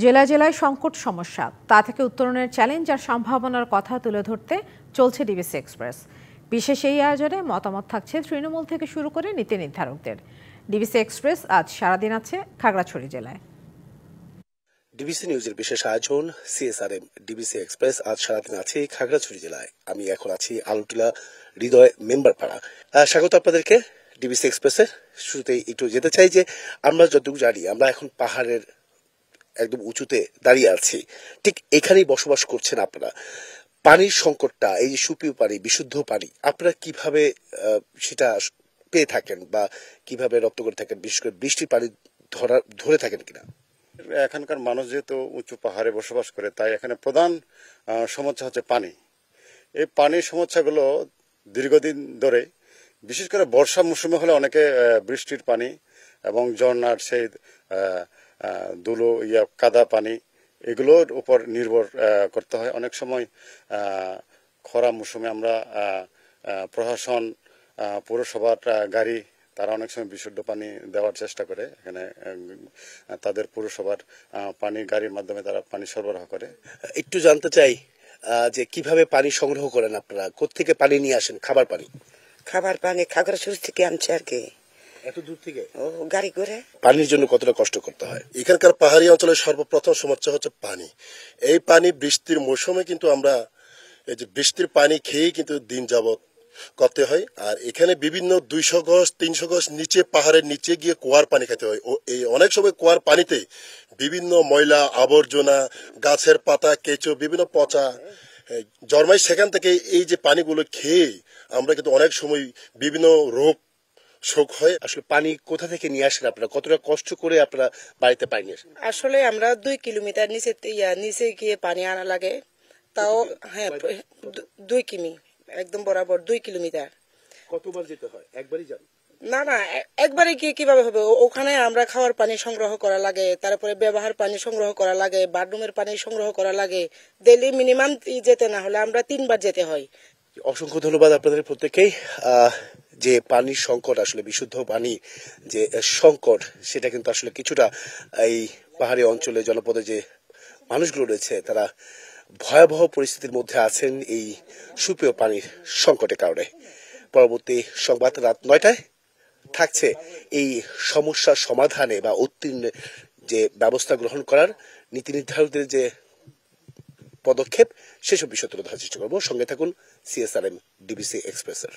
জেলায় জেলায় সংকট সমস্যা, তা থেকে উত্তরণের চ্যালেঞ্জ আর সম্ভাবনার কথা তুলে ধরতে চলছে ডিবিসি এক্সপ্রেস। বিশেষ এই আয়োজনে মতামত থাকছে তৃণমূল থেকে শুরু করে নীতি নির্ধারকদের। ডিবিসি এক্সপ্রেস আজ সারাদিন আছে খাগড়াছড়ি জেলায়। ডিবিসি নিউজের বিশেষ আয়োজন সিএসআরএম ডিবিসি এক্সপ্রেস আজ সারাদিন আছে খাগড়াছড়ি জেলায়। আমি এখন আছি আলুটিলা হৃদয় মেম্বার পাড়া। স্বাগত আপনাদেরকে ডিবিসি এক্সপ্রেসে। শুরুতেই একটু যেতে চাই যে আমরা যতটুকু জানি, আমরা এখন পাহাড়ের একদম উঁচুতে দাঁড়িয়ে আছি। ঠিক এখানেই বসবাস করছেন আপনারা। পানির সংকটটা, এই যে সুপেয় পানি, বিশুদ্ধ পানি, আপনারা কিভাবে সেটা পেয়ে থাকেন বা কিভাবে রপ্ত করে থাকেন? বিশেষ করে বৃষ্টির পানি ধরে থাকেন কিনা? এখানকার মানুষ যেহেতু উঁচু পাহাড়ে বসবাস করে, তাই এখানে প্রধান সমস্যা হচ্ছে পানি। এই পানির সমস্যাগুলো দীর্ঘদিন ধরে, বিশেষ করে বর্ষা মৌসুমে হলে অনেকে বৃষ্টির পানি এবং ঝর্ণার সেই ধুলো কাদা পানি, এগুলোর উপর নির্ভর করতে হয়। অনেক সময় খরা মৌসুমে আমরা প্রশাসন, পৌরসভার গাড়ি, তারা অনেক সময় বিশুদ্ধ পানি দেওয়ার চেষ্টা করে। এখানে তাদের পৌরসভার পানি গাড়ির মাধ্যমে তারা পানি সরবরাহ করে। একটু জানতে চাই যে কিভাবে পানি সংগ্রহ করেন আপনারা? কোত্থেকে পানি নিয়ে আসেন? খাবার পানি খাগড়াছড়ি থেকে আনছে আর কি। এত দূর থেকে গাড়ি করে? পানির জন্য কতটা কষ্ট করতে হয়? এখানকার পাহাড়ি অঞ্চলের সর্বপ্রথম সমস্যা হচ্ছে পানি। এই পানি বৃষ্টির মৌসুমে কিন্তু আমরা এই যে বৃষ্টির পানি খেয়েই কিন্তু দিন যাবত করতে হয়। আর এখানে বিভিন্ন 200 গজ 300 গজ নিচে, পাহাড়ের নিচে গিয়ে কুয়ার পানি খেতে হয়। এই অনেক সময় কুয়ার পানিতে বিভিন্ন ময়লা আবর্জনা, গাছের পাতা, কেঁচো, বিভিন্ন পচা জন্মায়। সেখান থেকে এই যে পানিগুলো খেয়ে আমরা কিন্তু অনেক সময় বিভিন্ন রোগ শোক হয়। আসলে পানি কোথা থেকে নিয়ে আসেন আপনারা? কতটা কষ্ট করে আপনারা বাড়িতে পানি নিয়ে আসেন? আসলে আমরা 2 কিলোমিটার নিচে গিয়ে পানি আনা লাগে। তাও হ্যাঁ, 2 কিমি, একদম বরাবর 2 কিলোমিটার। কতবার যেতে হয়? একবারই যান? না না, একবারে গিয়ে কিভাবে হবে? ওখানে আমরা খাওয়ার পানি সংগ্রহ করা লাগে, তারপরে ব্যবহার পানি সংগ্রহ করা লাগে, বাথরুমের পানি সংগ্রহ করা লাগে। ডেইলি মিনিমাম যেতে না হলে আমরা 3 বার যেতে হয়। অসংখ্য ধন্যবাদ আপনাদের প্রত্যেককেই। যে পানির সংকট, আসলে বিশুদ্ধ পানি যে সংকট, সেটা কিন্তু আসলে কিছুটা এই পাহাড়ি অঞ্চলে, জনপদে যে মানুষগুলো রয়েছে, তারা ভয়াবহ পরিস্থিতির মধ্যে আছেন এই সুপেয় পানির সংকটের কারণে। পরবর্তী সংবাদ রাত 9টায় থাকছে এই সমস্যার সমাধানে বা উত্তীর্ণের যে ব্যবস্থা গ্রহণ করার নীতি নির্ধারকদের যে পদক্ষেপ, সেসব বিষয় তুলে ধরার চেষ্টা করবো। সঙ্গে থাকুন সিএসআরএম ডিবিসি এক্সপ্রেসের।